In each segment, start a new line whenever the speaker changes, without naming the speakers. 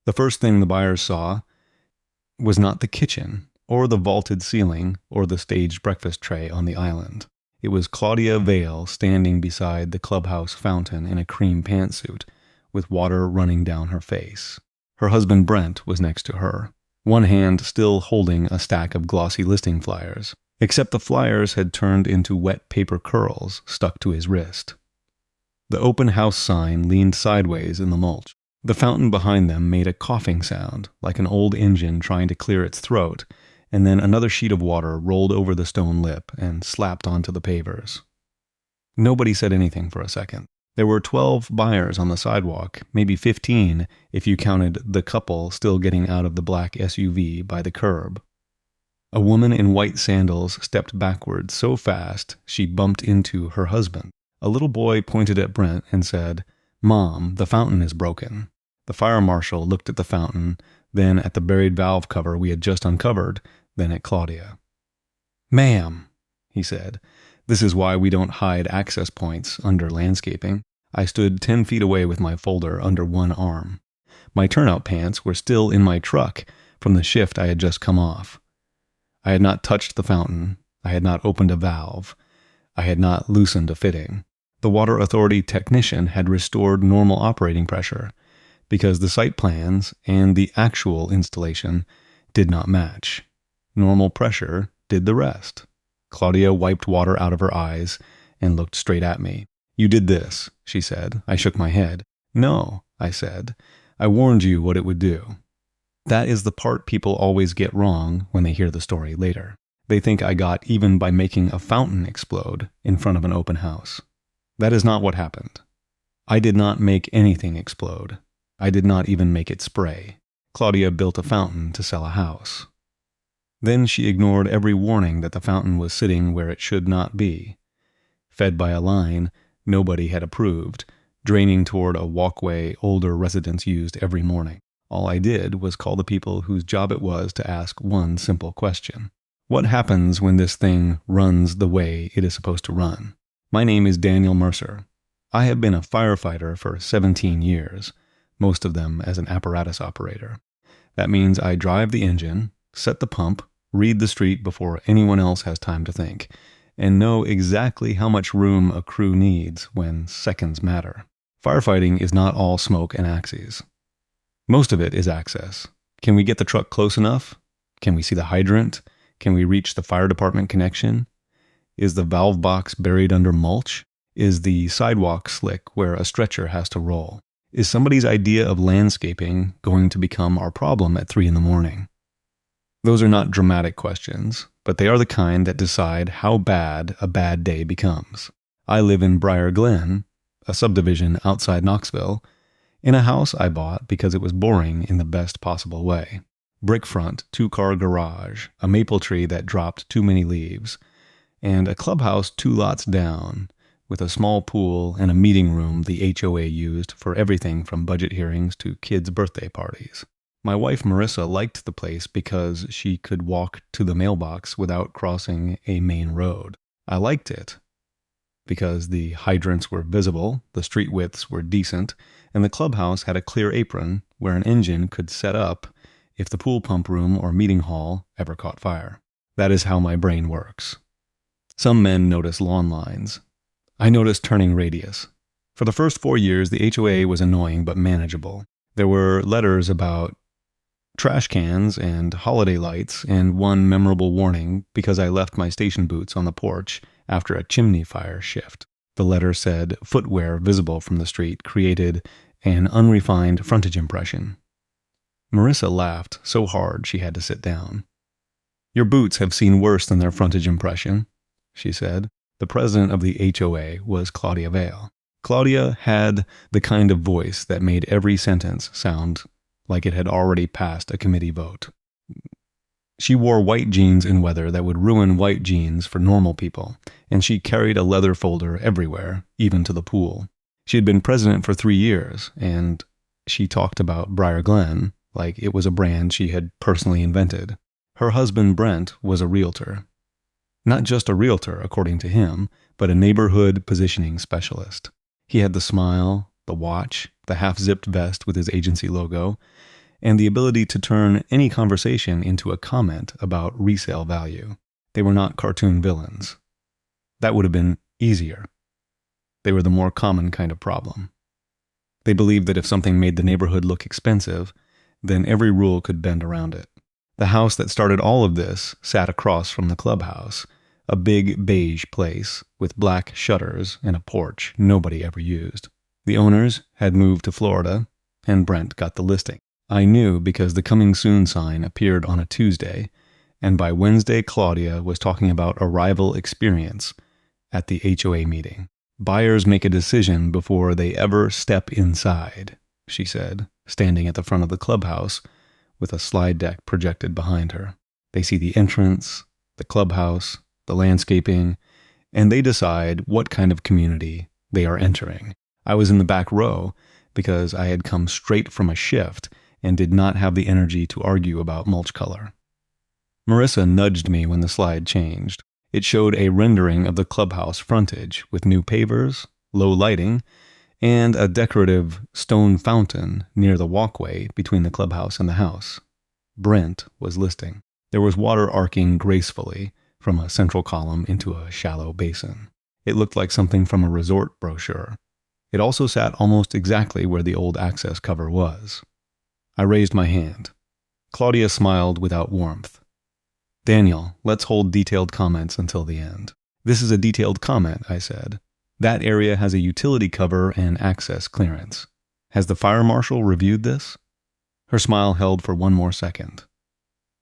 The first thing the buyers saw was not the kitchen, or the vaulted ceiling, or the staged breakfast tray on the island. It was Claudia Vale standing beside the clubhouse fountain in a cream pantsuit, with water running down her face. Her husband Brent was next to her, one hand still holding a stack of glossy listing flyers, except the flyers had turned into wet paper curls stuck to his wrist. The open house sign leaned sideways in the mulch. The fountain behind them made a coughing sound, like an old engine trying to clear its throat, and then another sheet of water rolled over the stone lip and slapped onto the pavers. Nobody said anything for a second. There were 12 buyers on the sidewalk, maybe 15 if you counted the couple still getting out of the black SUV by the curb. A woman in white sandals stepped backward so fast she bumped into her husband. A little boy pointed at Brent and said, "Mom, the fountain is broken." The fire marshal looked at the fountain, then at the buried valve cover we had just uncovered, then at Claudia. "Ma'am," he said, "this is why we don't hide access points under landscaping." I stood 10 feet away with my folder under one arm. My turnout pants were still in my truck from the shift I had just come off. I had not touched the fountain. I had not opened a valve. I had not loosened a fitting. The Water Authority technician had restored normal operating pressure because the site plans and the actual installation did not match. Normal pressure did the rest. Claudia wiped water out of her eyes and looked straight at me. "You did this," she said. I shook my head. "No," I said. "I warned you what it would do." That is the part people always get wrong when they hear the story later. They think I got even by making a fountain explode in front of an open house. That is not what happened. I did not make anything explode. I did not even make it spray. Claudia built a fountain to sell a house. Then she ignored every warning that the fountain was sitting where it should not be. Fed by a line nobody had approved, draining toward a walkway older residents used every morning. All I did was call the people whose job it was to ask one simple question. What happens when this thing runs the way it is supposed to run? My name is Daniel Mercer. I have been a firefighter for 17 years, most of them as an apparatus operator. That means I drive the engine, set the pump, read the street before anyone else has time to think, and know exactly how much room a crew needs when seconds matter. Firefighting is not all smoke and axes. Most of it is access. Can we get the truck close enough? Can we see the hydrant? Can we reach the fire department connection? Is the valve box buried under mulch? Is the sidewalk slick where a stretcher has to roll? Is somebody's idea of landscaping going to become our problem at 3 a.m? Those are not dramatic questions, but they are the kind that decide how bad a bad day becomes. I live in Briar Glen, a subdivision outside Knoxville, in a house I bought because it was boring in the best possible way. Brick front, 2-car garage, a maple tree that dropped too many leaves, and a clubhouse 2 lots down, with a small pool and a meeting room the HOA used for everything from budget hearings to kids' birthday parties. My wife Marissa liked the place because she could walk to the mailbox without crossing a main road. I liked it because the hydrants were visible, the street widths were decent, and the clubhouse had a clear apron where an engine could set up if the pool pump room or meeting hall ever caught fire. That is how my brain works. Some men notice lawn lines. I noticed turning radius. For the first 4 years, the HOA was annoying but manageable. There were letters about trash cans and holiday lights, and one memorable warning because I left my station boots on the porch after a chimney fire shift. The letter said footwear visible from the street created an unrefined frontage impression. Marissa laughed so hard she had to sit down. "Your boots have seen worse than their frontage impression," she said. The president of the HOA was Claudia Vale. Claudia had the kind of voice that made every sentence sound like it had already passed a committee vote. She wore white jeans in weather that would ruin white jeans for normal people, and she carried a leather folder everywhere, even to the pool. She had been president for 3 years, and she talked about Briar Glen like it was a brand she had personally invented. Her husband Brent was a realtor. Not just a realtor, according to him, but a neighborhood positioning specialist. He had the smile, the watch, the half-zipped vest with his agency logo, and the ability to turn any conversation into a comment about resale value. They were not cartoon villains. That would have been easier. They were the more common kind of problem. They believed that if something made the neighborhood look expensive, then every rule could bend around it. The house that started all of this sat across from the clubhouse, a big beige place with black shutters and a porch nobody ever used. The owners had moved to Florida, and Brent got the listing. I knew because the coming soon sign appeared on a Tuesday, and by Wednesday Claudia was talking about arrival experience at the HOA meeting. Buyers make a decision before they ever step inside, she said, standing at the front of the clubhouse with a slide deck projected behind her. They see the entrance, the clubhouse, the landscaping, and they decide what kind of community they are entering. I was in the back row because I had come straight from a shift and did not have the energy to argue about mulch color. Marissa nudged me when the slide changed. It showed a rendering of the clubhouse frontage with new pavers, low lighting, and a decorative stone fountain near the walkway between the clubhouse and the house. Brent was listing. There was water arcing gracefully from a central column into a shallow basin. It looked like something from a resort brochure. It also sat almost exactly where the old access cover was. I raised my hand. Claudia smiled without warmth. Daniel, let's hold detailed comments until the end. This is a detailed comment, I said. That area has a utility cover and access clearance. Has the fire marshal reviewed this? Her smile held for one more second.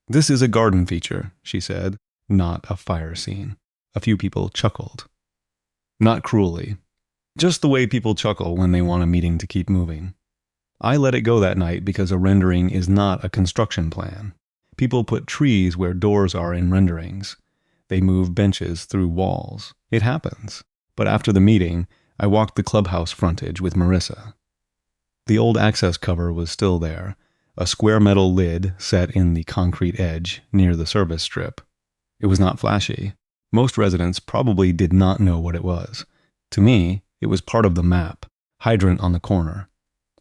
This is a garden feature, she said, not a fire scene. A few people chuckled. Not cruelly. Just the way people chuckle when they want a meeting to keep moving. I let it go that night because a rendering is not a construction plan. People put trees where doors are in renderings. They move benches through walls. It happens. But after the meeting, I walked the clubhouse frontage with Marissa. The old access cover was still there, a square metal lid set in the concrete edge near the service strip. It was not flashy. Most residents probably did not know what it was. To me, it was part of the map. Hydrant on the corner.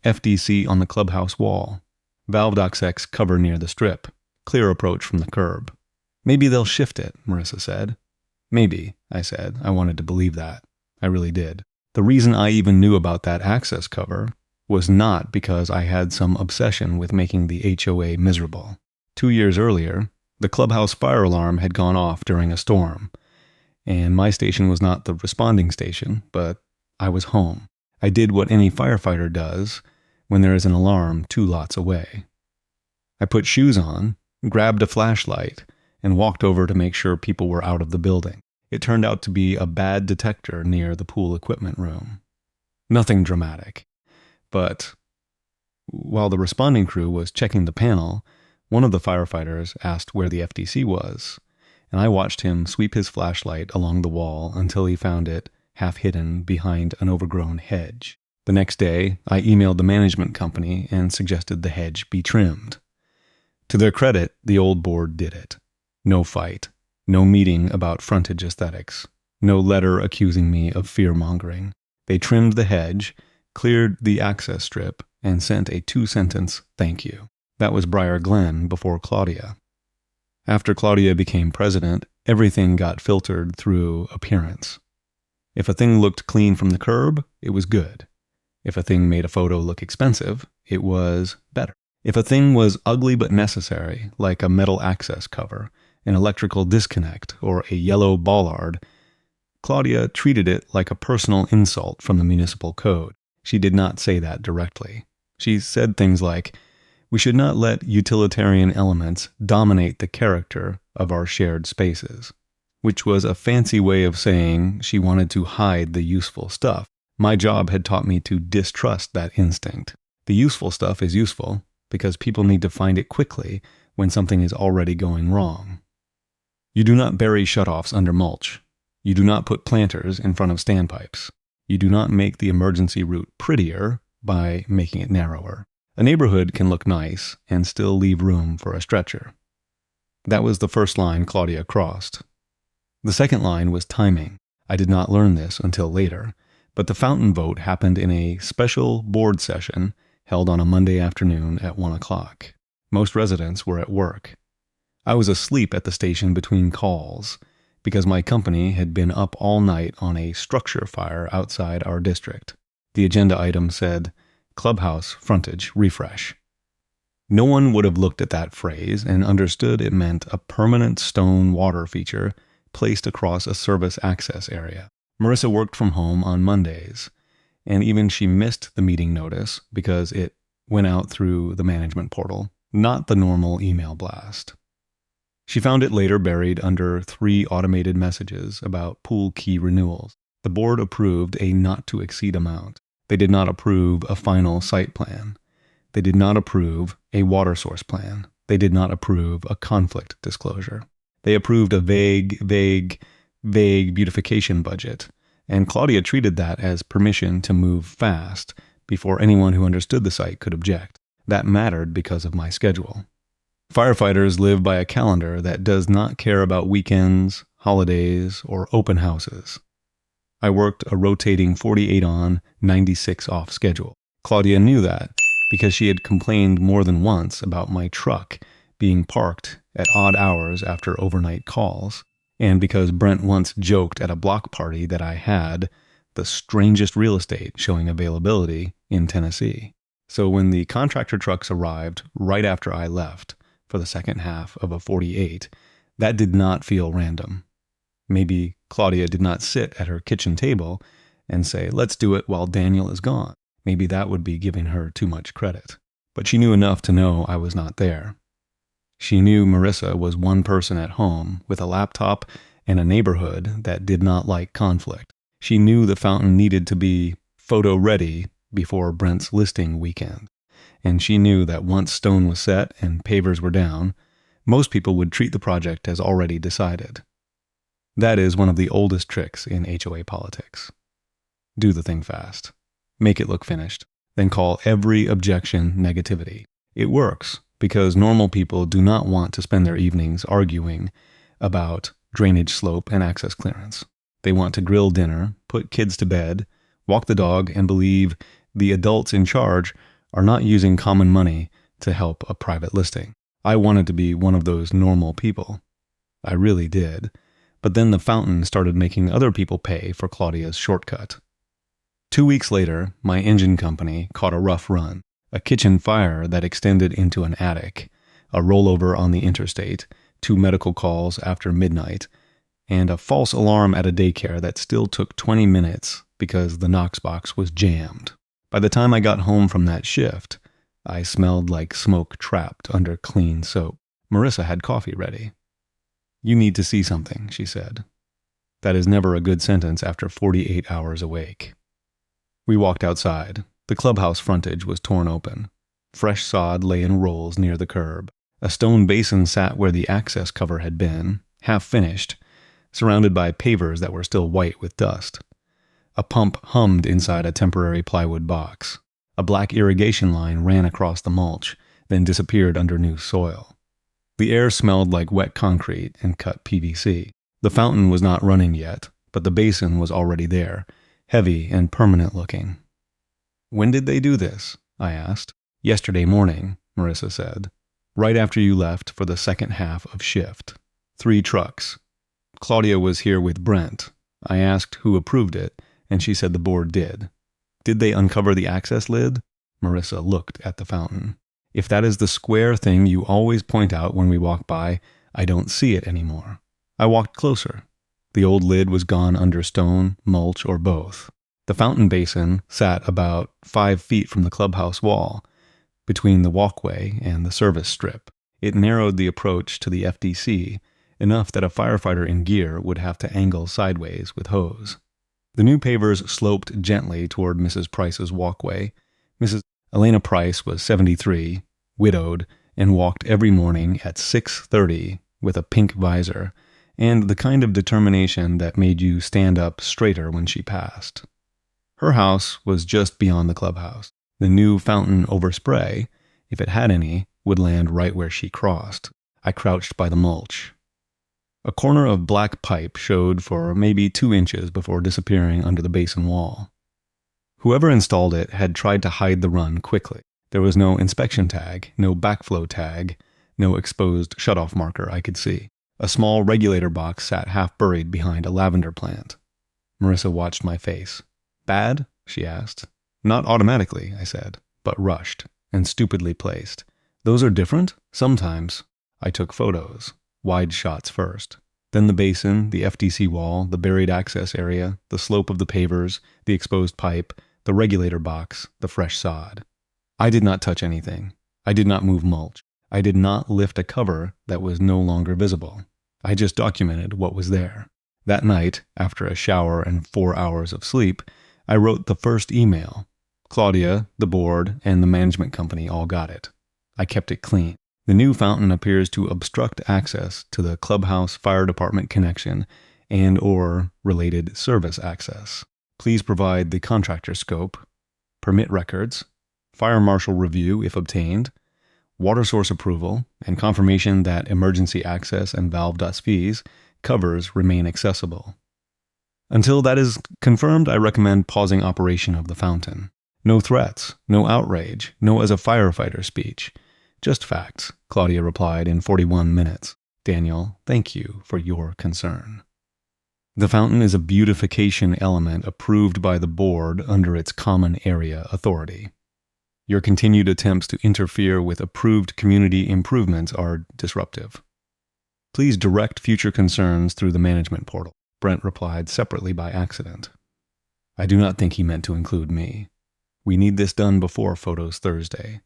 FDC on the clubhouse wall. Valve X cover near the strip. Clear approach from the curb. Maybe they'll shift it, Marissa said. Maybe, I said. I wanted to believe that. I really did. The reason I even knew about that access cover was not because I had some obsession with making the HOA miserable. 2 years earlier, the clubhouse fire alarm had gone off during a storm, and my station was not the responding station, but I was home. I did what any firefighter does when there is an alarm 2 lots away. I put shoes on, grabbed a flashlight, and walked over to make sure people were out of the building. It turned out to be a bad detector near the pool equipment room. Nothing dramatic. But while the responding crew was checking the panel, one of the firefighters asked where the FDC was, and I watched him sweep his flashlight along the wall until he found it half hidden behind an overgrown hedge. The next day, I emailed the management company and suggested the hedge be trimmed. To their credit, the old board did it. No fight. No meeting about frontage aesthetics. No letter accusing me of fear-mongering. They trimmed the hedge, cleared the access strip, and sent a 2-sentence thank you. That was Briar Glen before Claudia. After Claudia became president, everything got filtered through appearance. If a thing looked clean from the curb, it was good. If a thing made a photo look expensive, it was better. If a thing was ugly but necessary, like a metal access cover, an electrical disconnect, or a yellow bollard, Claudia treated it like a personal insult from the municipal code. She did not say that directly. She said things like, "We should not let utilitarian elements dominate the character of our shared spaces," which was a fancy way of saying she wanted to hide the useful stuff. My job had taught me to distrust that instinct. The useful stuff is useful because people need to find it quickly when something is already going wrong. You do not bury shutoffs under mulch. You do not put planters in front of standpipes. You do not make the emergency route prettier by making it narrower. A neighborhood can look nice and still leave room for a stretcher. That was the first line Claudia crossed. The second line was timing. I did not learn this until later, but the fountain vote happened in a special board session held on a Monday afternoon at 1 o'clock. Most residents were at work. I was asleep at the station between calls because my company had been up all night on a structure fire outside our district. The agenda item said, "Clubhouse frontage refresh." No one would have looked at that phrase and understood it meant a permanent stone water feature placed across a service access area. Marissa worked from home on Mondays, and even she missed the meeting notice because it went out through the management portal, not the normal email blast. She found it later buried under 3 automated messages about pool key renewals. The board approved a not-to-exceed amount. They did not approve a final site plan. They did not approve a water source plan. They did not approve a conflict disclosure. They approved a vague beautification budget, and Claudia treated that as permission to move fast before anyone who understood the site could object. That mattered because of my schedule. Firefighters live by a calendar that does not care about weekends, holidays, or open houses. I worked a rotating 48 on, 96 off schedule. Claudia knew that because she had complained more than once about my truck being parked at odd hours after overnight calls, and because Brent once joked at a block party that I had the strangest real estate showing availability in Tennessee. So when the contractor trucks arrived right after I left, for the second half of a 48, that did not feel random. Maybe Claudia did not sit at her kitchen table and say, "Let's do it while Daniel is gone." Maybe that would be giving her too much credit. But she knew enough to know I was not there. She knew Marissa was one person at home with a laptop and a neighborhood that did not like conflict. She knew the fountain needed to be photo ready before Brent's listing weekend. And she knew that once stone was set and pavers were down, most people would treat the project as already decided. That is one of the oldest tricks in HOA politics. Do the thing fast. Make it look finished. Then call every objection negativity. It works because normal people do not want to spend their evenings arguing about drainage slope and access clearance. They want to grill dinner, put kids to bed, walk the dog, and believe the adults in charge are not using common money to help a private listing. I wanted to be one of those normal people. I really did. But then the fountain started making other people pay for Claudia's shortcut. 2 weeks later, my engine company caught a rough run. A kitchen fire that extended into an attic, a rollover on the interstate, 2 medical calls after midnight, and a false alarm at a daycare that still took 20 minutes because the Knox box was jammed. By the time I got home from that shift, I smelled like smoke trapped under clean soap. Marissa had coffee ready. "You need to see something," she said. That is never a good sentence after 48 hours awake. We walked outside. The clubhouse frontage was torn open. Fresh sod lay in rolls near the curb. A stone basin sat where the access cover had been, half finished, surrounded by pavers that were still white with dust. A pump hummed inside a temporary plywood box. A black irrigation line ran across the mulch, then disappeared under new soil. The air smelled like wet concrete and cut PVC. The fountain was not running yet, but the basin was already there, heavy and permanent looking. "When did they do this?" I asked. "Yesterday morning," Marissa said. "Right after you left for the second half of shift. 3 trucks. Claudia was here with Brent. I asked who approved it, and she said the board did." "Did they uncover the access lid?" Marissa looked at the fountain. "If that is the square thing you always point out when we walk by, I don't see it anymore." I walked closer. The old lid was gone under stone, mulch, or both. The fountain basin sat about 5 feet from the clubhouse wall, between the walkway and the service strip. It narrowed the approach to the FDC enough that a firefighter in gear would have to angle sideways with hose. The new pavers sloped gently toward Mrs. Price's walkway. Mrs. Elena Price was 73, widowed, and walked every morning at 6:30 with a pink visor and the kind of determination that made you stand up straighter when she passed. Her house was just beyond the clubhouse. The new fountain overspray, if it had any, would land right where she crossed. I crouched by the mulch. A corner of black pipe showed for maybe 2 inches before disappearing under the basin wall. Whoever installed it had tried to hide the run quickly. There was no inspection tag, no backflow tag, no exposed shutoff marker I could see. A small regulator box sat half buried behind a lavender plant. Marissa watched my face. Bad? She asked. Not automatically, I said, but rushed and stupidly placed. Those are different? Sometimes. I took photos, wide shots first. Then the basin, the FTC wall, the buried access area, the slope of the pavers, the exposed pipe, the regulator box, the fresh sod. I did not touch anything. I did not move mulch. I did not lift a cover that was no longer visible. I just documented what was there. That night, after a shower and 4 hours of sleep, I wrote the first email. Claudia, the board, and the management company all got it. I kept it clean. The new fountain appears to obstruct access to the clubhouse fire department connection and/or related service access. Please provide the contractor scope, permit records, fire marshal review if obtained, water source approval, and confirmation that emergency access and valve dust fees covers remain accessible. Until that is confirmed, I recommend pausing operation of the fountain. No threats, no outrage, no as a firefighter speech. Just facts, Claudia replied in 41 minutes. Daniel, thank you for your concern. The fountain is a beautification element approved by the board under its common area authority. Your continued attempts to interfere with approved community improvements are disruptive. Please direct future concerns through the management portal, Brent replied separately by accident. I do not think he meant to include me. We need this done before photos Thursday.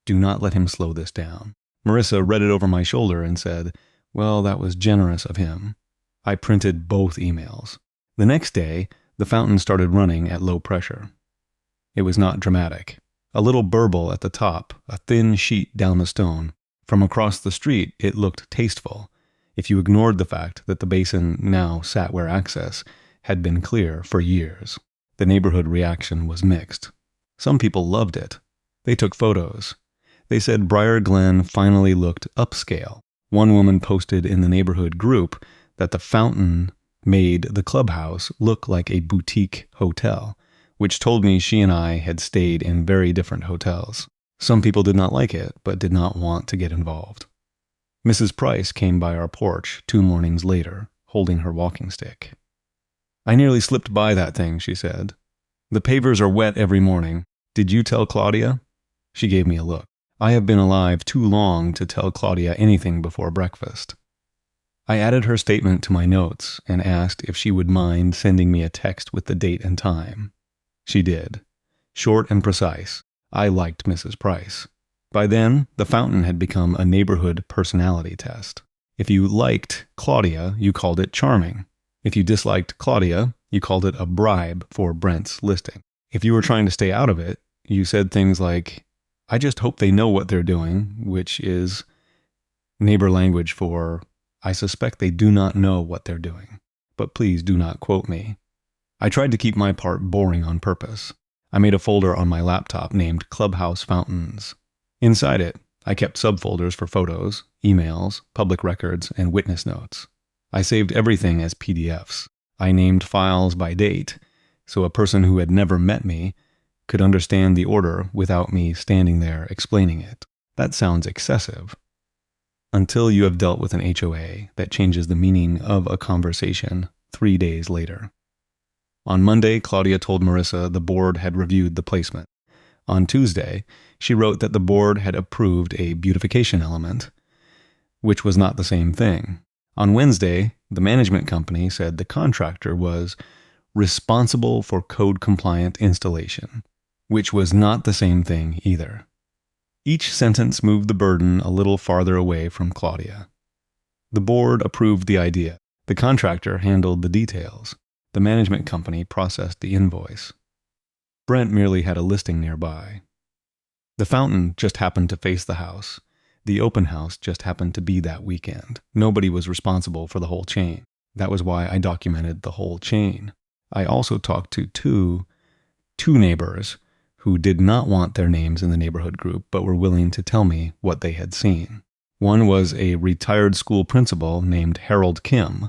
Do not let him slow this down. Marissa read it over my shoulder and said, well, that was generous of him. I printed both emails. The next day, the fountain started running at low pressure. It was not dramatic. A little burble at the top, a thin sheet down the stone. From across the street, it looked tasteful, if you ignored the fact that the basin now sat where access had been clear for years. The neighborhood reaction was mixed. Some people loved it. They took photos. They said Briar Glen finally looked upscale. One woman posted in the neighborhood group that the fountain made the clubhouse look like a boutique hotel, which told me she and I had stayed in very different hotels. Some people did not like it, but did not want to get involved. Mrs. Price came by our porch 2 mornings later, holding her walking stick. I nearly slipped by that thing, she said. The pavers are wet every morning. Did you tell Claudia? She gave me a look. I have been alive too long to tell Claudia anything before breakfast. I added her statement to my notes and asked if she would mind sending me a text with the date and time. She did. Short and precise. I liked Mrs. Price. By then, the fountain had become a neighborhood personality test. If you liked Claudia, you called it charming. If you disliked Claudia, you called it a bribe for Brent's listing. If you were trying to stay out of it, you said things like, I just hope they know what they're doing, which is neighbor language for, I suspect they do not know what they're doing, but please do not quote me. I tried to keep my part boring on purpose. I made a folder on my laptop named Clubhouse Fountains. Inside it, I kept subfolders for photos, emails, public records, and witness notes. I saved everything as PDFs. I named files by date, so a person who had never met me could understand the order without me standing there explaining it. That sounds excessive. Until you have dealt with an HOA that changes the meaning of a conversation 3 days later. On Monday, Claudia told Marissa the board had reviewed the placement. On Tuesday, she wrote that the board had approved a beautification element, which was not the same thing. On Wednesday, the management company said the contractor was responsible for code-compliant installation, which was not the same thing either. Each sentence moved the burden a little farther away from Claudia. The board approved the idea. The contractor handled the details. The management company processed the invoice. Brent merely had a listing nearby. The fountain just happened to face the house. The open house just happened to be that weekend. Nobody was responsible for the whole chain. That was why I documented the whole chain. I also talked to two neighbors who did not want their names in the neighborhood group but were willing to tell me what they had seen. One was a retired school principal named Harold Kim,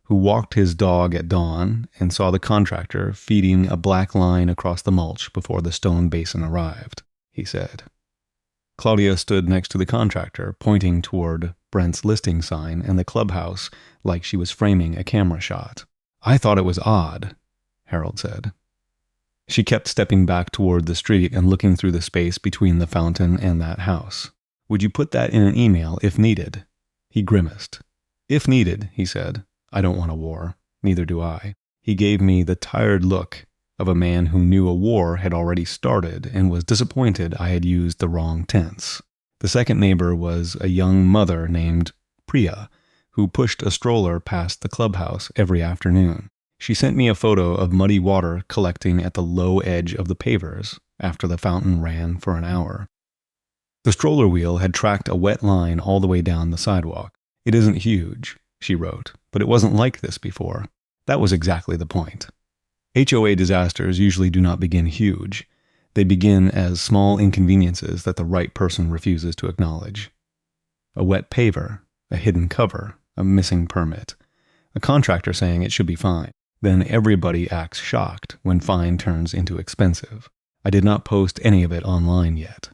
who walked his dog at dawn and saw the contractor feeding a black line across the mulch before the stone basin arrived, he said. Claudia stood next to the contractor, pointing toward Brent's listing sign and the clubhouse like she was framing a camera shot. "I thought it was odd," Harold said. She kept stepping back toward the street and looking through the space between the fountain and that house. "Would you put that in an email if needed?" He grimaced. "If needed," he said. "I don't want a war. Neither do I." He gave me the tired look of a man who knew a war had already started and was disappointed I had used the wrong tense. The second neighbor was a young mother named Priya, who pushed a stroller past the clubhouse every afternoon. She sent me a photo of muddy water collecting at the low edge of the pavers after the fountain ran for an hour. The stroller wheel had tracked a wet line all the way down the sidewalk. "It isn't huge," she wrote, "but it wasn't like this before." That was exactly the point. HOA disasters usually do not begin huge. They begin as small inconveniences that the right person refuses to acknowledge. A wet paver, a hidden cover, a missing permit, a contractor saying it should be fine. Then everybody acts shocked when fine turns into expensive. I did not post any of it online yet.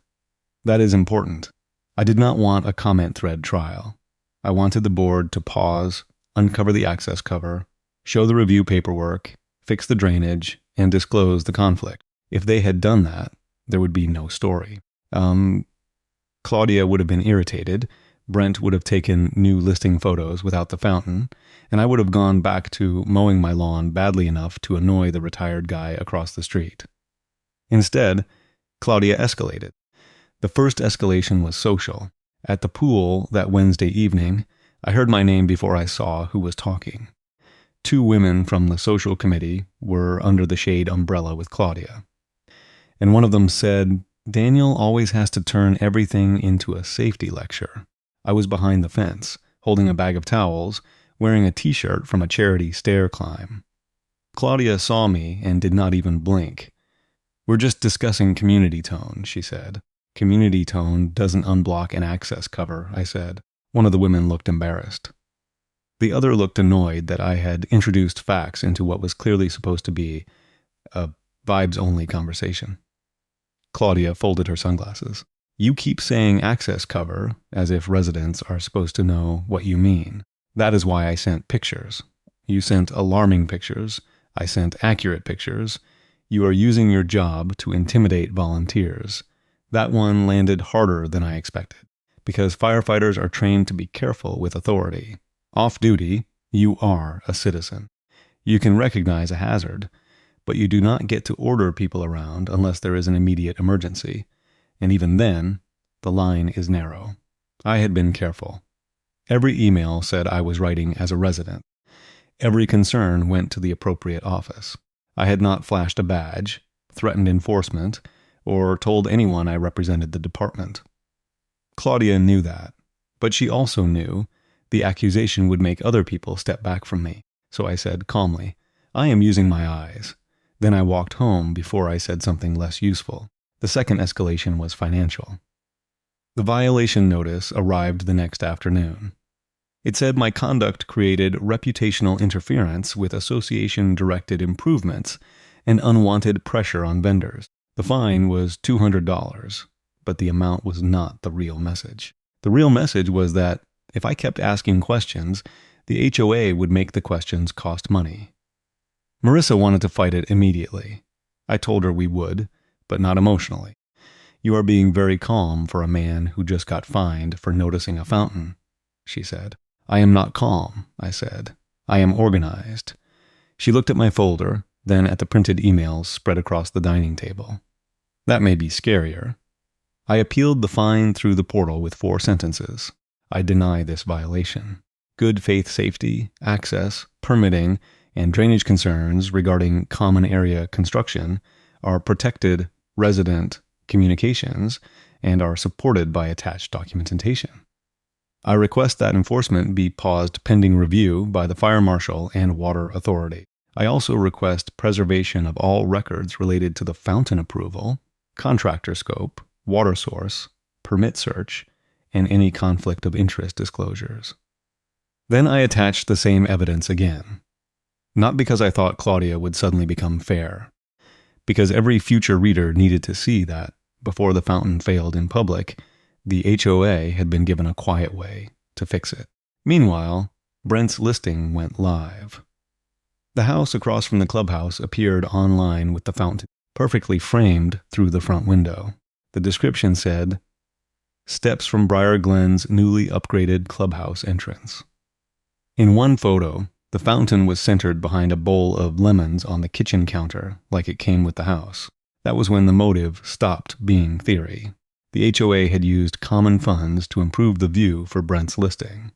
That is important. I did not want a comment thread trial. I wanted the board to pause, uncover the access cover, show the review paperwork, fix the drainage, and disclose the conflict. If they had done that, there would be no story. Claudia would have been irritated. Brent would have taken new listing photos without the fountain, and I would have gone back to mowing my lawn badly enough to annoy the retired guy across the street. Instead, Claudia escalated. The first escalation was social. At the pool that Wednesday evening, I heard my name before I saw who was talking. 2 women from the social committee were under the shade umbrella with Claudia. And one of them said, "Daniel always has to turn everything into a safety lecture." I was behind the fence, holding a bag of towels, wearing a t-shirt from a charity stair climb. Claudia saw me and did not even blink. "We're just discussing community tone," she said. "Community tone doesn't unblock an access cover," I said. One of the women looked embarrassed. The other looked annoyed that I had introduced facts into what was clearly supposed to be a vibes-only conversation. Claudia folded her sunglasses. "You keep saying access cover as if residents are supposed to know what you mean. That is why I sent pictures. You sent alarming pictures. I sent accurate pictures. You are using your job to intimidate volunteers. That one landed harder than I expected, because firefighters are trained to be careful with authority. Off duty, you are a citizen. You can recognize a hazard, but you do not get to order people around unless there is an immediate emergency. And even then, the line is narrow." I had been careful. Every email said I was writing as a resident. Every concern went to the appropriate office. I had not flashed a badge, threatened enforcement, or told anyone I represented the department. Claudia knew that, but she also knew the accusation would make other people step back from me. So I said calmly, "I am using my eyes." Then I walked home before I said something less useful. The second escalation was financial. The violation notice arrived the next afternoon. It said my conduct created reputational interference with association-directed improvements and unwanted pressure on vendors. The fine was $200, but the amount was not the real message. The real message was that if I kept asking questions, the HOA would make the questions cost money. Marissa wanted to fight it immediately. I told her we would, but not emotionally. "You are being very calm for a man who just got fined for noticing a fountain," she said. "I am not calm," I said. "I am organized." She looked at my folder, then at the printed emails spread across the dining table. That may be scarier. I appealed the fine through the portal with 4 sentences. I deny this violation. Good faith safety, access, permitting, and drainage concerns regarding common area construction are protected resident communications and are supported by attached documentation. I request that enforcement be paused pending review by the Fire Marshal and Water Authority. I also request preservation of all records related to the fountain approval, contractor scope, water source, permit search, and any conflict of interest disclosures. Then I attached the same evidence again. Not because I thought Claudia would suddenly become fair, because every future reader needed to see that, before the fountain failed in public, The HOA had been given a quiet way to fix it. Meanwhile, Brent's listing went live. The house across from the clubhouse appeared online with the fountain perfectly framed through the front window. The description said, "Steps from Briar Glen's newly upgraded clubhouse entrance." In one photo, the fountain was centered behind a bowl of lemons on the kitchen counter, like it came with the house. That was when the motive stopped being theory. The HOA had used common funds to improve the view for Brent's listing.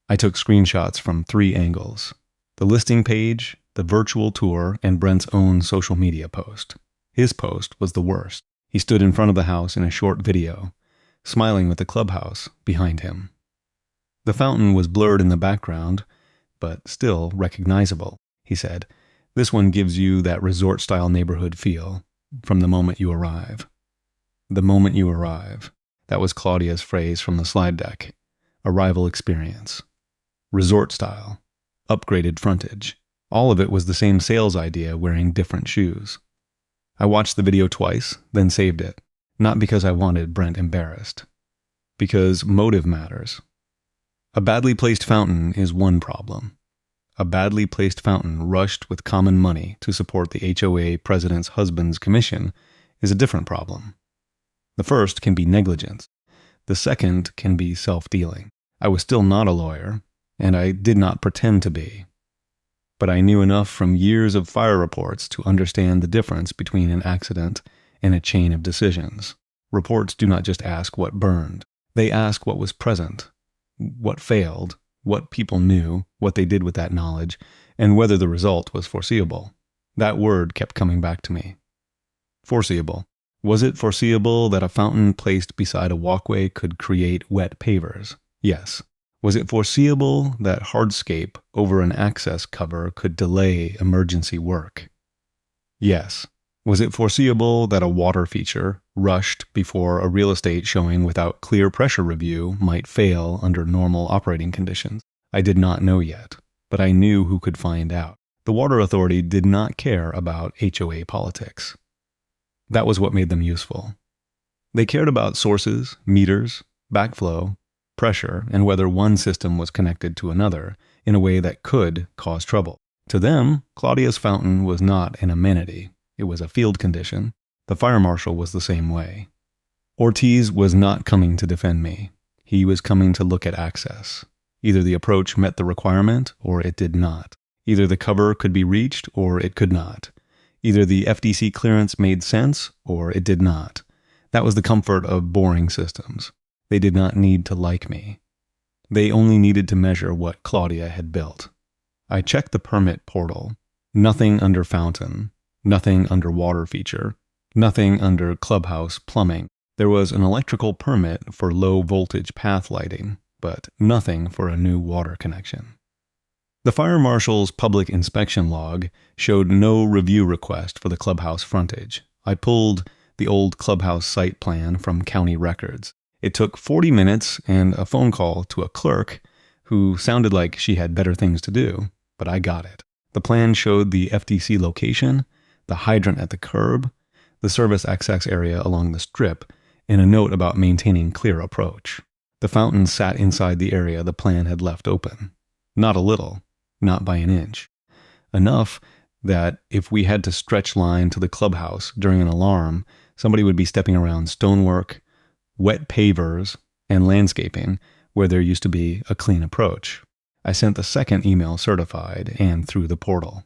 I took screenshots from 3 angles: the listing page, the virtual tour, and Brent's own social media post. His post was the worst. He stood in front of the house in a short video, smiling with the clubhouse behind him. The fountain was blurred in the background, but still recognizable. He said, "This one gives you that resort-style neighborhood feel from the moment you arrive." The moment you arrive. That was Claudia's phrase from the slide deck. Arrival experience. Resort style. Upgraded frontage. All of it was the same sales idea wearing different shoes. I watched the video twice, then saved it. Not because I wanted Brent embarrassed. Because motive matters. A badly placed fountain is one problem. A badly placed fountain rushed with common money to support the HOA president's husband's commission is a different problem. The first can be negligence. The second can be self-dealing. I was still not a lawyer, and I did not pretend to be. But I knew enough from years of fire reports to understand the difference between an accident and a chain of decisions. Reports do not just ask what burned. They ask what was present, what failed, what people knew, what they did with that knowledge, and whether the result was foreseeable. That word kept coming back to me. Foreseeable. Was it foreseeable that a fountain placed beside a walkway could create wet pavers? Yes. Was it foreseeable that hardscape over an access cover could delay emergency work? Yes. Was it foreseeable that a water feature, rushed before a real estate showing without clear pressure review, might fail under normal operating conditions? I did not know yet, but I knew who could find out. The Water Authority did not care about HOA politics. That was what made them useful. They cared about sources, meters, backflow, pressure, and whether one system was connected to another in a way that could cause trouble. To them, Claudia's fountain was not an amenity. It was a field condition. The fire marshal was the same way. Ortiz was not coming to defend me. He was coming to look at access. Either the approach met the requirement or it did not. Either the cover could be reached or it could not. Either the FDC clearance made sense or it did not. That was the comfort of boring systems. They did not need to like me. They only needed to measure what Claudia had built. I checked the permit portal. Nothing under fountain. Nothing under water feature. Nothing under clubhouse plumbing. There was an electrical permit for low voltage path lighting, but nothing for a new water connection. The fire marshal's public inspection log showed no review request for the clubhouse frontage. I pulled the old clubhouse site plan from county records. It took 40 minutes and a phone call to a clerk who sounded like she had better things to do, but I got it. The plan showed the FDC location, the hydrant at the curb, the service access area along the strip, and a note about maintaining clear approach. The fountain sat inside the area the plan had left open. Not a little. Not by an inch. Enough that if we had to stretch line to the clubhouse during an alarm, somebody would be stepping around stonework, wet pavers, and landscaping where there used to be a clean approach. I sent the second email certified and through the portal.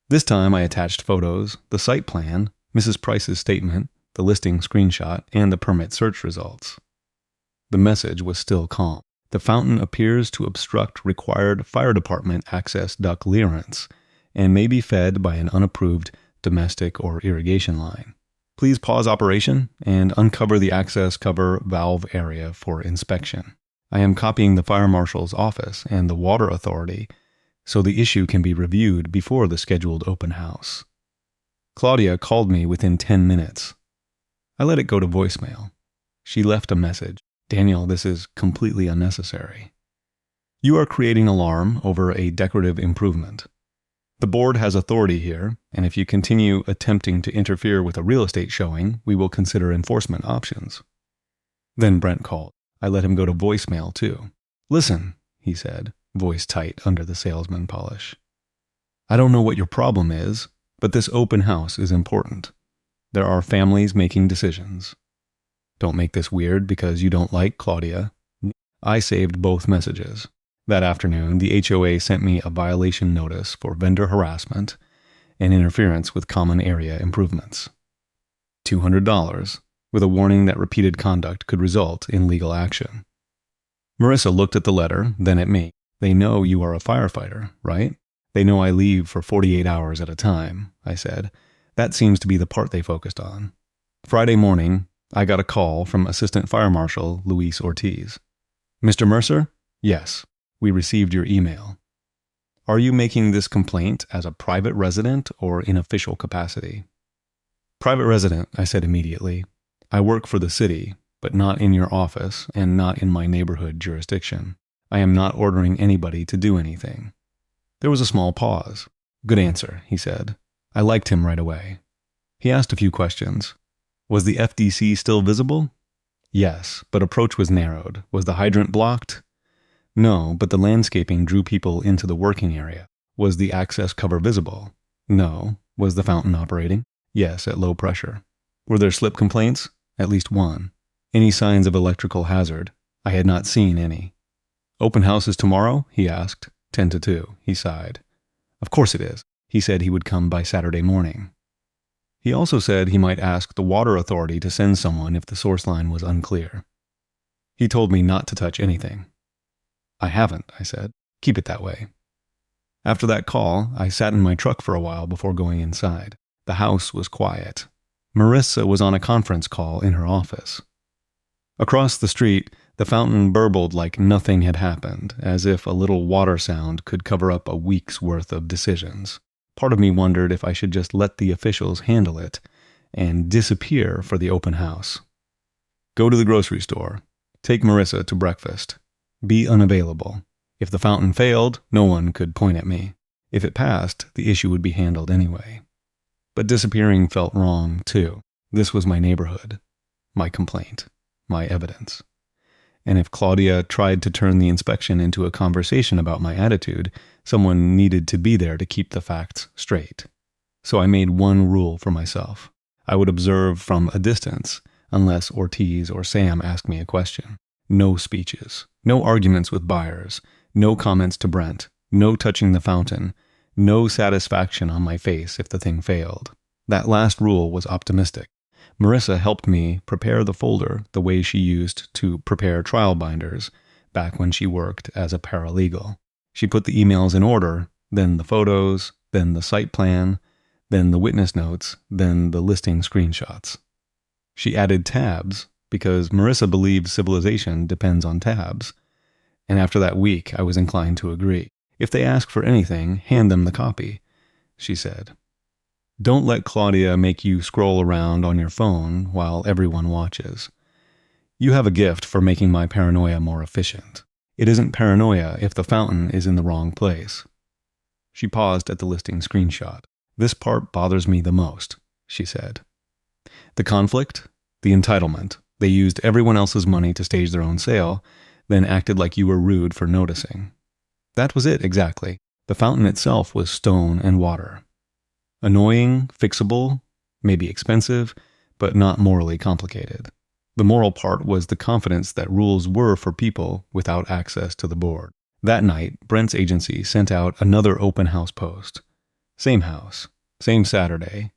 This time I attached photos, the site plan, Mrs. Price's statement, the listing screenshot, and the permit search results. The message was still calm. The fountain appears to obstruct required fire department access duct clearance and may be fed by an unapproved domestic or irrigation line. Please pause operation and uncover the access cover valve area for inspection. I am copying the fire marshal's office and the water authority so the issue can be reviewed before the scheduled open house. Claudia called me within 10 minutes. I let it go to voicemail. She left a message. "Daniel, this is completely unnecessary. You are creating alarm over a decorative improvement. The board has authority here, and if you continue attempting to interfere with a real estate showing, we will consider enforcement options." Then Brent called. I let him go to voicemail too. "Listen," he said, voice tight under the salesman polish. "I don't know what your problem is, but this open house is important. There are families making decisions. Don't make this weird because you don't like Claudia." I saved both messages. That afternoon, the HOA sent me a violation notice for vendor harassment and interference with common area improvements. $200, with a warning that repeated conduct could result in legal action. Marissa looked at the letter, then at me. "They know you are a firefighter, right? They know I leave for 48 hours at a time," I said. "That seems to be the part they focused on." Friday morning, I got a call from Assistant Fire Marshal Luis Ortiz. "Mr. Mercer? Yes, we received your email. Are you making this complaint as a private resident or in official capacity?" "Private resident," I said immediately. "I work for the city, but not in your office and not in my neighborhood jurisdiction. I am not ordering anybody to do anything." There was a small pause. "Good answer," he said. I liked him right away. He asked a few questions. "Was the FDC still visible?" "Yes, but approach was narrowed. Was the hydrant blocked?" "No, but the landscaping drew people into the working area." "Was the access cover visible?" "No." "Was the fountain operating?" "Yes, at low pressure." "Were there slip complaints?" "At least one." "Any signs of electrical hazard?" I had not seen any. "Open house is tomorrow?" he asked. 10 to 2. He sighed. "Of course it is." He said he would come by Saturday morning. He also said he might ask the water authority to send someone if the source line was unclear. He told me not to touch anything. "I haven't," I said. "Keep it that way." After that call, I sat in my truck for a while before going inside. The house was quiet. Marissa was on a conference call in her office. Across the street, the fountain burbled like nothing had happened, as if a little water sound could cover up a week's worth of decisions. Part of me wondered if I should just let the officials handle it and disappear for the open house. Go to the grocery store. Take Marissa to breakfast. Be unavailable. If the fountain failed, no one could point at me. If it passed, the issue would be handled anyway. But disappearing felt wrong, too. This was my neighborhood, my complaint, my evidence. And if Claudia tried to turn the inspection into a conversation about my attitude, someone needed to be there to keep the facts straight. So I made one rule for myself. I would observe from a distance, unless Ortiz or Sam asked me a question. No speeches, no arguments with buyers, no comments to Brent, no touching the fountain, no satisfaction on my face if the thing failed. That last rule was optimistic. Marissa helped me prepare the folder the way she used to prepare trial binders back when she worked as a paralegal. She put the emails in order, then the photos, then the site plan, then the witness notes, then the listing screenshots. She added tabs because Marissa believes civilization depends on tabs. And after that week, I was inclined to agree. If they ask for anything, hand them the copy, she said. Don't let Claudia make you scroll around on your phone while everyone watches. You have a gift for making my paranoia more efficient. It isn't paranoia if the fountain is in the wrong place. She paused at the listing screenshot. This part bothers me the most, she said. The conflict, the entitlement. They used everyone else's money to stage their own sale, then acted like you were rude for noticing. That was it exactly. The fountain itself was stone and water. Annoying, fixable, maybe expensive, but not morally complicated. The moral part was the confidence that rules were for people without access to the board. That night, Brent's agency sent out another open house post. Same house, same Saturday,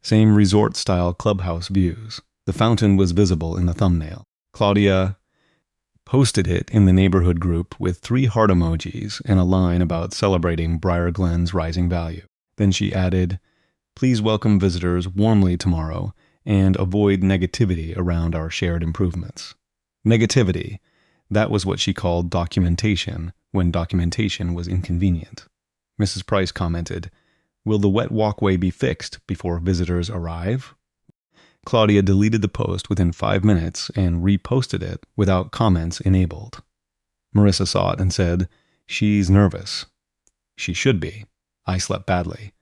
same resort-style clubhouse views. The fountain was visible in the thumbnail. Claudia posted it in the neighborhood group with 3 heart emojis and a line about celebrating Briar Glen's rising value. Then she added, "Please welcome visitors warmly tomorrow and avoid negativity around our shared improvements." Negativity, that was what she called documentation when documentation was inconvenient. Mrs. Price commented, "Will the wet walkway be fixed before visitors arrive?" Claudia deleted the post within 5 minutes and reposted it without comments enabled. Marissa saw it and said, "She's nervous." She should be. I slept badly.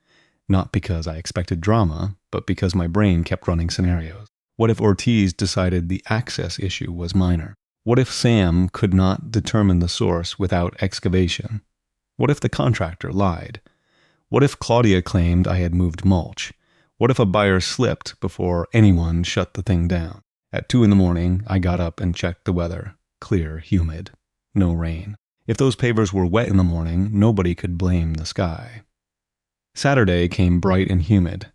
Not because I expected drama, but because my brain kept running scenarios. What if Ortiz decided the access issue was minor? What if Sam could not determine the source without excavation? What if the contractor lied? What if Claudia claimed I had moved mulch? What if a buyer slipped before anyone shut the thing down? At 2 a.m, I got up and checked the weather. Clear, humid. No rain. If those pavers were wet in the morning, nobody could blame the sky. Saturday came bright and humid.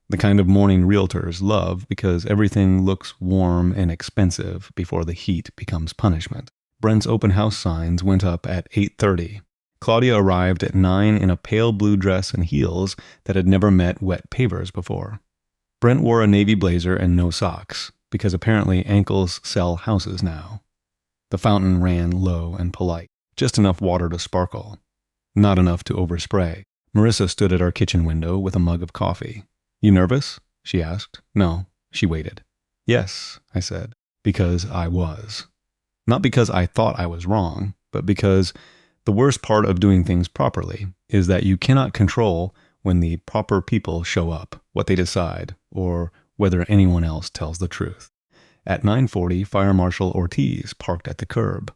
The kind of morning realtors love because everything looks warm and expensive before the heat becomes punishment. Brent's open house signs went up at 8:30. Claudia arrived at 9 in a pale blue dress and heels that had never met wet pavers before. Brent wore a navy blazer and no socks, because apparently ankles sell houses now. The fountain ran low and polite, just enough water to sparkle, not enough to overspray. Marissa stood at our kitchen window with a mug of coffee. "You nervous?" she asked. "No." She waited. "Yes," I said, because I was. Not because I thought I was wrong, but because the worst part of doing things properly is that you cannot control when the proper people show up, what they decide, or whether anyone else tells the truth. At 9:40, Fire Marshal Ortiz parked at the curb.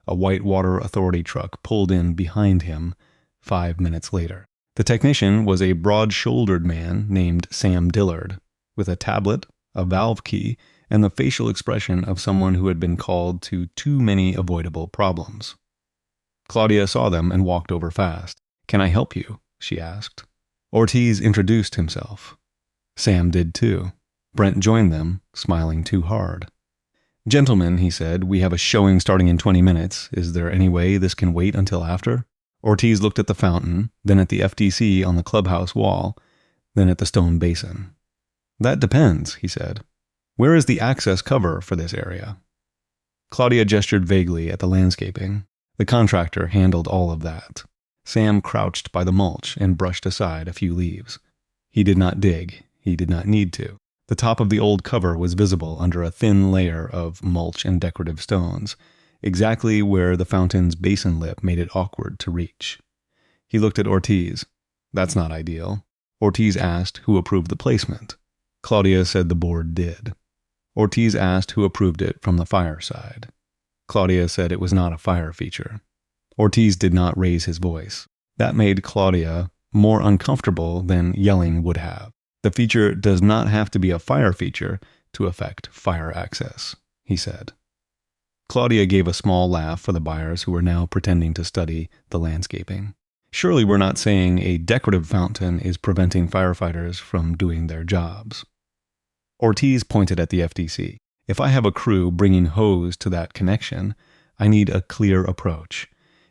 A white water authority truck pulled in behind him 5 minutes later. The technician was a broad-shouldered man named Sam Dillard, with a tablet, a valve key, and the facial expression of someone who had been called to too many avoidable problems. Claudia saw them and walked over fast. "Can I help you?" she asked. Ortiz introduced himself. Sam did too. Brent joined them, smiling too hard. "Gentlemen," he said, "we have a showing starting in 20 minutes. Is there any way this can wait until after?" Ortiz looked at the fountain, then at the FTC on the clubhouse wall, then at the stone basin. "That depends," he said. "Where is the access cover for this area?" Claudia gestured vaguely at the landscaping. The contractor handled all of that. Sam crouched by the mulch and brushed aside a few leaves. He did not dig. He did not need to. The top of the old cover was visible under a thin layer of mulch and decorative stones, exactly where the fountain's basin lip made it awkward to reach. He looked at Ortiz. "That's not ideal." Ortiz asked who approved the placement. Claudia said the board did. Ortiz asked who approved it from the fire side. Claudia said it was not a fire feature. Ortiz did not raise his voice. That made Claudia more uncomfortable than yelling would have. "The feature does not have to be a fire feature to affect fire access," he said. Claudia gave a small laugh for the buyers who were now pretending to study the landscaping. "Surely we're not saying a decorative fountain is preventing firefighters from doing their jobs." Ortiz pointed at the FTC. "If I have a crew bringing hose to that connection, I need a clear approach.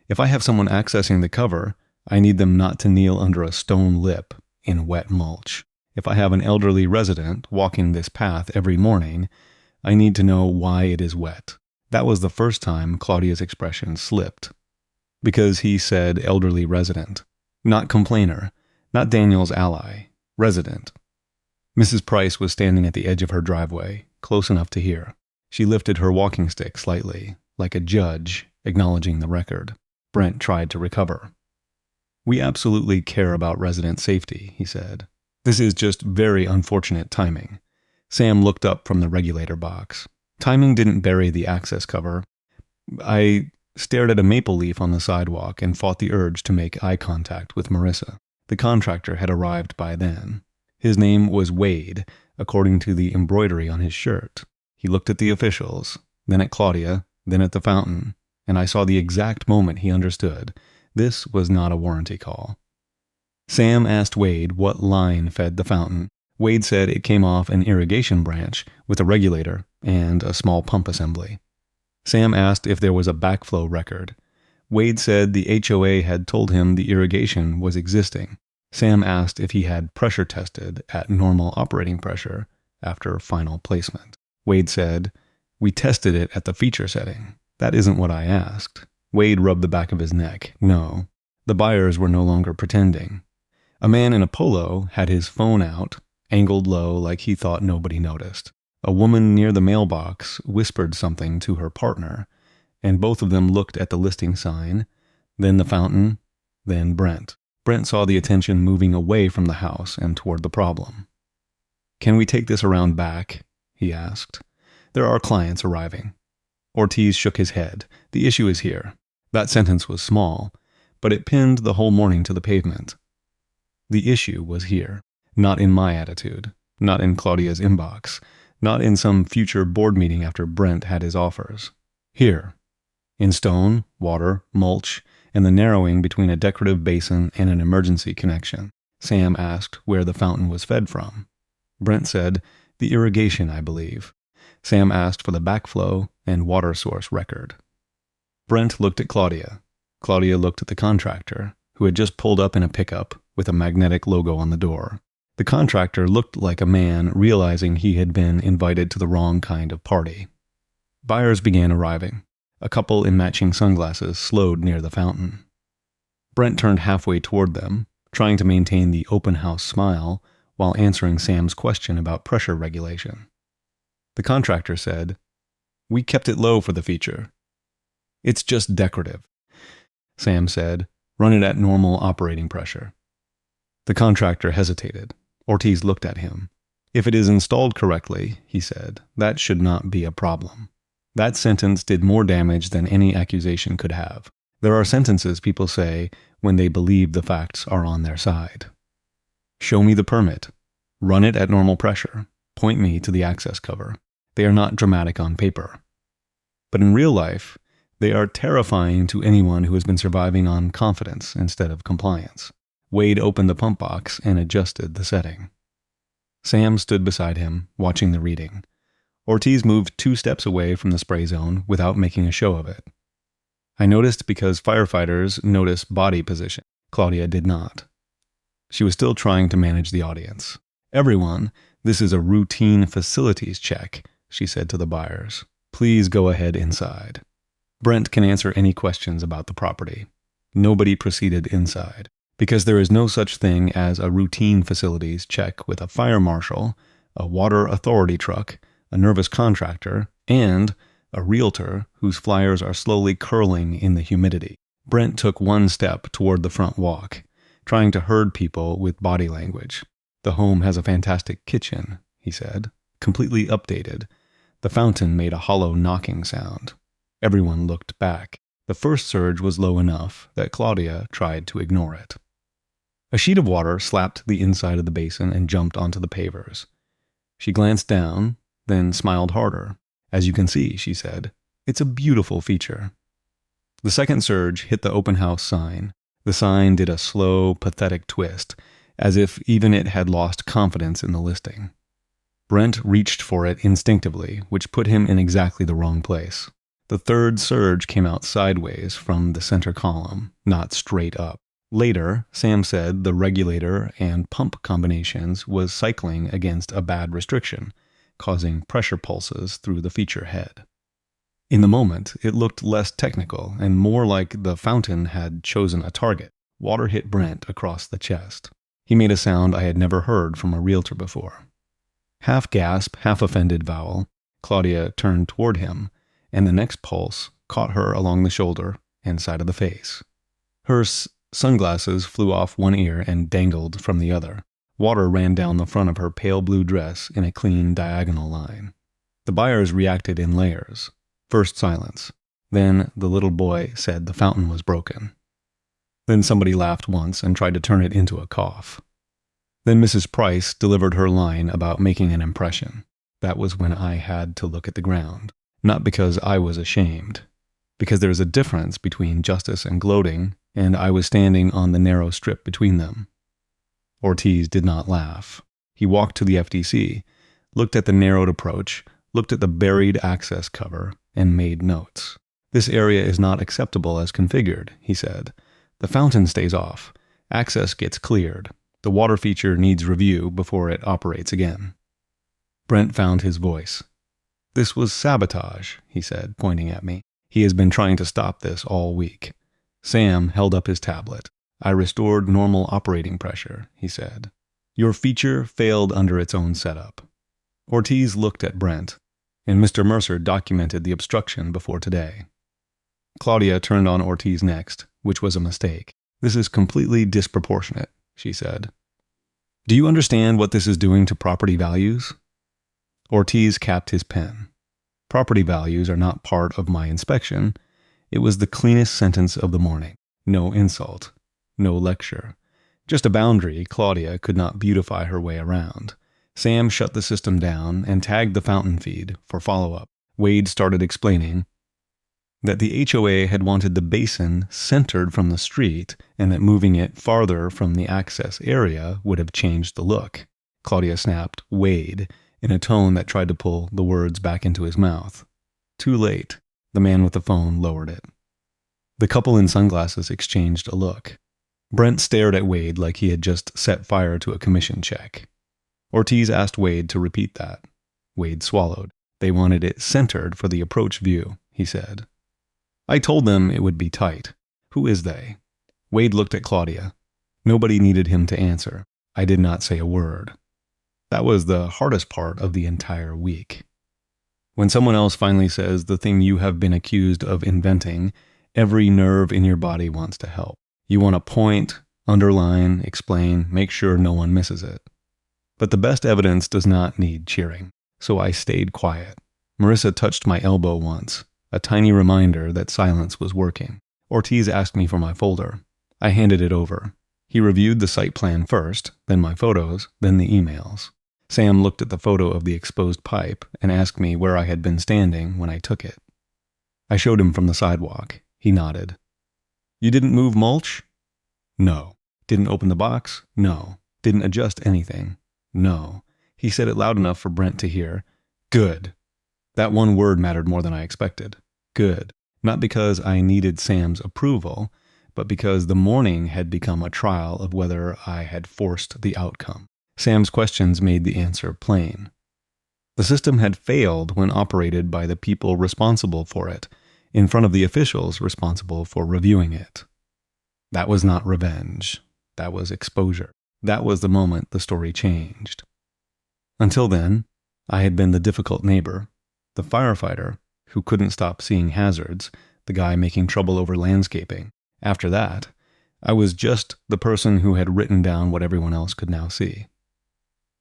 If I have someone accessing the cover, I need them not to kneel under a stone lip in wet mulch. If I have an elderly resident walking this path every morning, I need to know why it is wet." That was the first time Claudia's expression slipped. Because he said elderly resident. Not complainer. Not Daniel's ally. Resident. Mrs. Price was standing at the edge of her driveway, close enough to hear. She lifted her walking stick slightly, like a judge acknowledging the record. Brent tried to recover. "We absolutely care about resident safety," he said. "This is just very unfortunate timing." Sam looked up from the regulator box. "Timing didn't bury the access cover. I stared at a maple leaf on the sidewalk and fought the urge to make eye contact with Marissa. The contractor had arrived by then. His name was Wade, according to the embroidery on his shirt. He looked at the officials, then at Claudia, then at the fountain, and I saw the exact moment he understood. This was not a warranty call. Sam asked Wade what line fed the fountain. Wade said it came off an irrigation branch with a regulator and a small pump assembly. Sam asked if there was a backflow record. Wade said the HOA had told him the irrigation was existing. Sam asked if he had pressure tested at normal operating pressure after final placement. Wade said, "We tested it at the feature setting." "That isn't what I asked." Wade rubbed the back of his neck. "No." The buyers were no longer pretending. A man in a polo had his phone out, angled low like he thought nobody noticed. A woman near the mailbox whispered something to her partner, and both of them looked at the listing sign, then the fountain, then Brent. Brent saw the attention moving away from the house and toward the problem. "Can we take this around back?" he asked. There are clients arriving. Ortiz shook his head. The issue is here. That sentence was small, but it pinned the whole morning to the pavement. The issue was here, not in my attitude, not in Claudia's inbox, not in some future board meeting after Brent had his offers. Here, in stone, water, mulch, and the narrowing between a decorative basin and an emergency connection. Sam asked where the fountain was fed from. Brent said, the irrigation, I believe. Sam asked for the backflow and water source record. Brent looked at Claudia. Claudia looked at the contractor, who had just pulled up in a pickup with a magnetic logo on the door. The contractor looked like a man realizing he had been invited to the wrong kind of party. Buyers began arriving. A couple in matching sunglasses slowed near the fountain. Brent turned halfway toward them, trying to maintain the open house smile while answering Sam's question about pressure regulation. The contractor said, "We kept it low for the feature. It's just decorative." Sam said, "Run it at normal operating pressure." The contractor hesitated. Ortiz looked at him. "If it is installed correctly," he said, "that should not be a problem." That sentence did more damage than any accusation could have. There are sentences people say when they believe the facts are on their side. Show me the permit. Run it at normal pressure. Point me to the access cover. They are not dramatic on paper. But in real life, they are terrifying to anyone who has been surviving on confidence instead of compliance. Wade opened the pump box and adjusted the setting. Sam stood beside him, watching the reading. Ortiz moved 2 steps away from the spray zone without making a show of it. I noticed because firefighters notice body position. Claudia did not. She was still trying to manage the audience. "Everyone, this is a routine facilities check," she said to the buyers. "Please go ahead inside. Brent can answer any questions about the property." Nobody proceeded inside, because there is no such thing as a routine facilities check with a fire marshal, a water authority truck, a nervous contractor, and a realtor whose flyers are slowly curling in the humidity. Brent took 1 step toward the front walk, trying to herd people with body language. "The home has a fantastic kitchen," he said, "completely updated." The fountain made a hollow knocking sound. Everyone looked back. The first surge was low enough that Claudia tried to ignore it. A sheet of water slapped the inside of the basin and jumped onto the pavers. She glanced down, then smiled harder. "As you can see," she said, "it's a beautiful feature." The second surge hit the open house sign. The sign did a slow, pathetic twist, as if even it had lost confidence in the listing. Brent reached for it instinctively, which put him in exactly the wrong place. The third surge came out sideways from the center column, not straight up. Later, Sam said the regulator and pump combinations was cycling against a bad restriction, causing pressure pulses through the feature head. In the moment, it looked less technical and more like the fountain had chosen a target. Water hit Brent across the chest. He made a sound I had never heard from a realtor before. Half gasp, half offended vowel, Claudia turned toward him, and the next pulse caught her along the shoulder and side of the face. Her sunglasses flew off one ear and dangled from the other. Water ran down the front of her pale blue dress in a clean diagonal line. The buyers reacted in layers. First silence. Then the little boy said the fountain was broken. Then somebody laughed once and tried to turn it into a cough. Then Mrs. Price delivered her line about making an impression. That was when I had to look at the ground. Not because I was ashamed. Because there is a difference between justice and gloating, and I was standing on the narrow strip between them. Ortiz did not laugh. He walked to the FDC, looked at the narrowed approach, looked at the buried access cover, and made notes. "This area is not acceptable as configured," he said. "The fountain stays off. Access gets cleared. The water feature needs review before it operates again." Brent found his voice. "This was sabotage," he said, pointing at me. "He has been trying to stop this all week." Sam held up his tablet. "I restored normal operating pressure," he said. "Your feature failed under its own setup." Ortiz looked at Brent, and Mr. Mercer documented the obstruction before today. Claudia turned on Ortiz next, which was a mistake. "This is completely disproportionate," she said. "Do you understand what this is doing to property values?" Ortiz capped his pen. Property values are not part of my inspection. It was the cleanest sentence of the morning. No insult. No lecture. Just a boundary Claudia could not beautify her way around. Sam shut the system down and tagged the fountain feed for follow-up. Wade started explaining that the HOA had wanted the basin centered from the street and that moving it farther from the access area would have changed the look. Claudia snapped, "Wade," in a tone that tried to pull the words back into his mouth. Too late. The man with the phone lowered it. The couple in sunglasses exchanged a look. Brent stared at Wade like he had just set fire to a commission check. Ortiz asked Wade to repeat that. Wade swallowed. They wanted it centered for the approach view, he said. I told them it would be tight. Who is they? Wade looked at Claudia. Nobody needed him to answer. I did not say a word. That was the hardest part of the entire week. When someone else finally says the thing you have been accused of inventing, every nerve in your body wants to help. You want to point, underline, explain, make sure no one misses it. But the best evidence does not need cheering, so I stayed quiet. Marissa touched my elbow once, a tiny reminder that silence was working. Ortiz asked me for my folder. I handed it over. He reviewed the site plan first, then my photos, then the emails. Sam looked at the photo of the exposed pipe and asked me where I had been standing when I took it. I showed him from the sidewalk. He nodded. You didn't move mulch? No. Didn't open the box? No. Didn't adjust anything? No. He said it loud enough for Brent to hear. Good. That one word mattered more than I expected. Good. Not because I needed Sam's approval, but because the morning had become a trial of whether I had forced the outcome. Sam's questions made the answer plain. The system had failed when operated by the people responsible for it, in front of the officials responsible for reviewing it. That was not revenge. That was exposure. That was the moment the story changed. Until then, I had been the difficult neighbor, the firefighter who couldn't stop seeing hazards, the guy making trouble over landscaping. After that, I was just the person who had written down what everyone else could now see.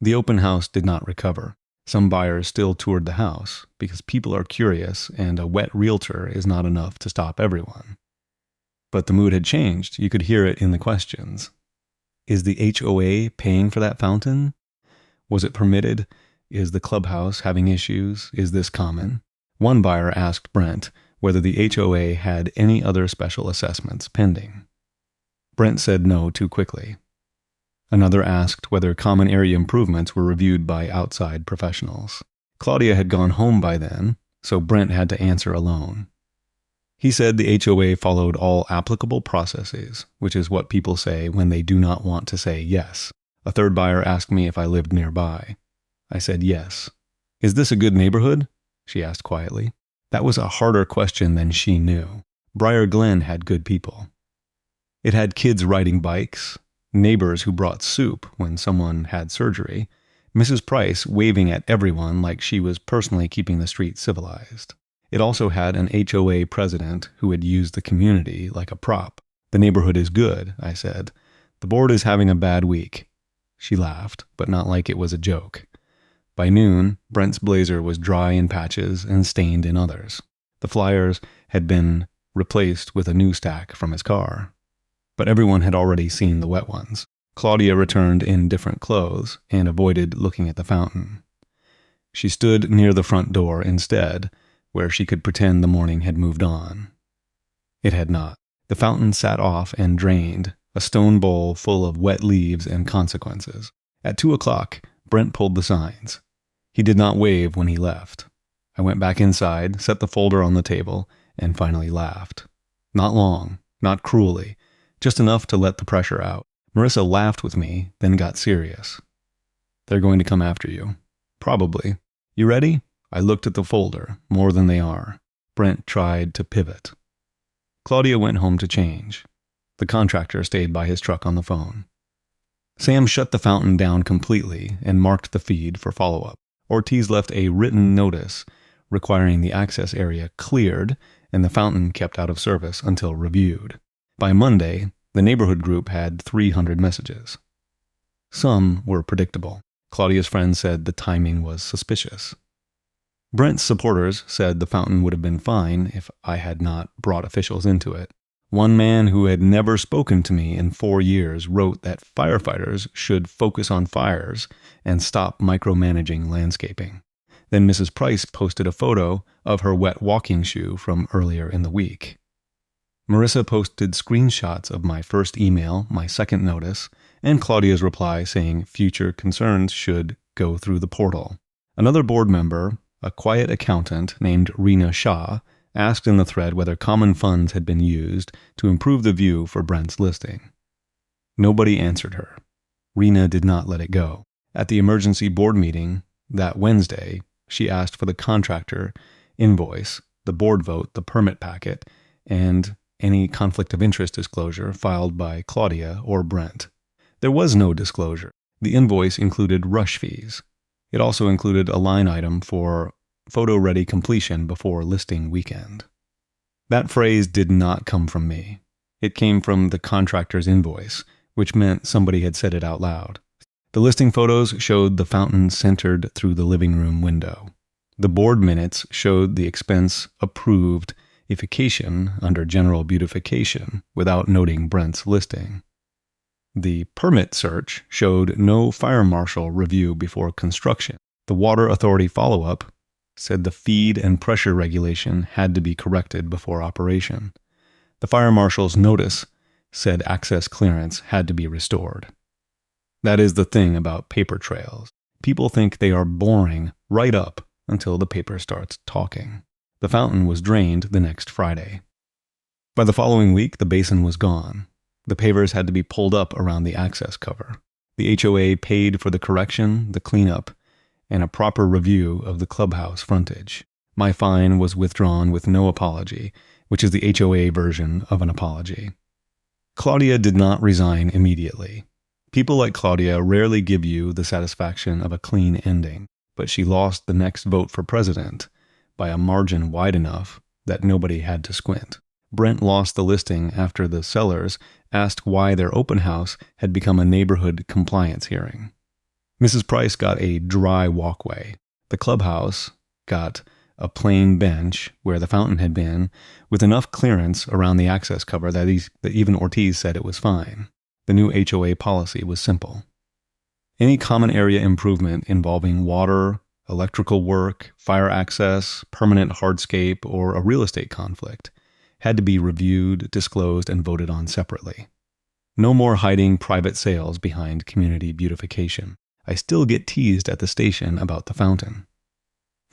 The open house did not recover. Some buyers still toured the house because people are curious and a wet realtor is not enough to stop everyone. But the mood had changed. You could hear it in the questions. Is the HOA paying for that fountain? Was it permitted? Is the clubhouse having issues? Is this common? One buyer asked Brent whether the HOA had any other special assessments pending. Brent said no too quickly. Another asked whether common area improvements were reviewed by outside professionals. Claudia had gone home by then, so Brent had to answer alone. He said the HOA followed all applicable processes, which is what people say when they do not want to say yes. A third buyer asked me if I lived nearby. I said yes. Is this a good neighborhood? She asked quietly. That was a harder question than she knew. Briar Glen had good people. It had kids riding bikes, neighbors who brought soup when someone had surgery, Mrs. Price waving at everyone like she was personally keeping the street civilized. It also had an HOA president who had used the community like a prop. The neighborhood is good, I said. The board is having a bad week. She laughed, but not like it was a joke. By noon, Brent's blazer was dry in patches and stained in others. The flyers had been replaced with a new stack from his car. But everyone had already seen the wet ones. Claudia returned in different clothes and avoided looking at the fountain. She stood near the front door instead, where she could pretend the morning had moved on. It had not. The fountain sat off and drained, a stone bowl full of wet leaves and consequences. At 2:00, Brent pulled the signs. He did not wave when he left. I went back inside, set the folder on the table, and finally laughed. Not long, not cruelly, just enough to let the pressure out. Marissa laughed with me, then got serious. They're going to come after you. Probably. You ready? I looked at the folder, more than they are. Brent tried to pivot. Claudia went home to change. The contractor stayed by his truck on the phone. Sam shut the fountain down completely and marked the feed for follow-up. Ortiz left a written notice requiring the access area cleared and the fountain kept out of service until reviewed. By Monday, the neighborhood group had 300 messages. Some were predictable. Claudia's friends said the timing was suspicious. Brent's supporters said the fountain would have been fine if I had not brought officials into it. One man who had never spoken to me in 4 years wrote that firefighters should focus on fires and stop micromanaging landscaping. Then Mrs. Price posted a photo of her wet walking shoe from earlier in the week. Marissa posted screenshots of my first email, my second notice, and Claudia's reply saying future concerns should go through the portal. Another board member, a quiet accountant named Rena Shah, asked in the thread whether common funds had been used to improve the view for Brent's listing. Nobody answered her. Rena did not let it go. At the emergency board meeting that Wednesday, she asked for the contractor invoice, the board vote, the permit packet, and any conflict of interest disclosure filed by Claudia or Brent. There was no disclosure. The invoice included rush fees. It also included a line item for photo-ready completion before listing weekend. That phrase did not come from me. It came from the contractor's invoice, which meant somebody had said it out loud. The listing photos showed the fountain centered through the living room window. The board minutes showed the expense approved beautification under general beautification without noting Brent's listing. The permit search showed no fire marshal review before construction. The water authority follow-up said the feed and pressure regulation had to be corrected before operation. The fire marshal's notice said access clearance had to be restored. That is the thing about paper trails. People think they are boring right up until the paper starts talking. The fountain was drained the next Friday. By the following week, the basin was gone. The pavers had to be pulled up around the access cover. The HOA paid for the correction, the cleanup, and a proper review of the clubhouse frontage. My fine was withdrawn with no apology, which is the HOA version of an apology. Claudia did not resign immediately. People like Claudia rarely give you the satisfaction of a clean ending, but she lost the next vote for president by a margin wide enough that nobody had to squint. Brent lost the listing after the sellers asked why their open house had become a neighborhood compliance hearing. Mrs. Price got a dry walkway. The clubhouse got a plain bench where the fountain had been, with enough clearance around the access cover that even Ortiz said it was fine. The new HOA policy was simple. Any common area improvement involving water, electrical work, fire access, permanent hardscape, or a real estate conflict had to be reviewed, disclosed, and voted on separately. No more hiding private sales behind community beautification. I still get teased at the station about the fountain.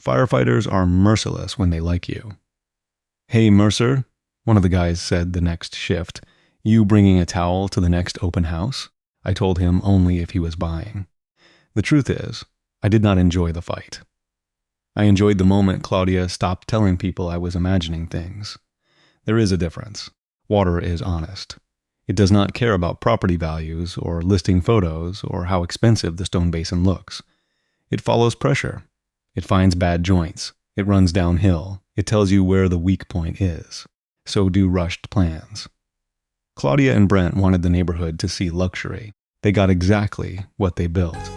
Firefighters are merciless when they like you. "Hey, Mercer," one of the guys said the next shift, "you bringing a towel to the next open house?" I told him only if he was buying. The truth is, I did not enjoy the fight. I enjoyed the moment Claudia stopped telling people I was imagining things. There is a difference. Water is honest. It does not care about property values or listing photos or how expensive the stone basin looks. It follows pressure. It finds bad joints. It runs downhill. It tells you where the weak point is. So do rushed plans. Claudia and Brent wanted the neighborhood to see luxury. They got exactly what they built.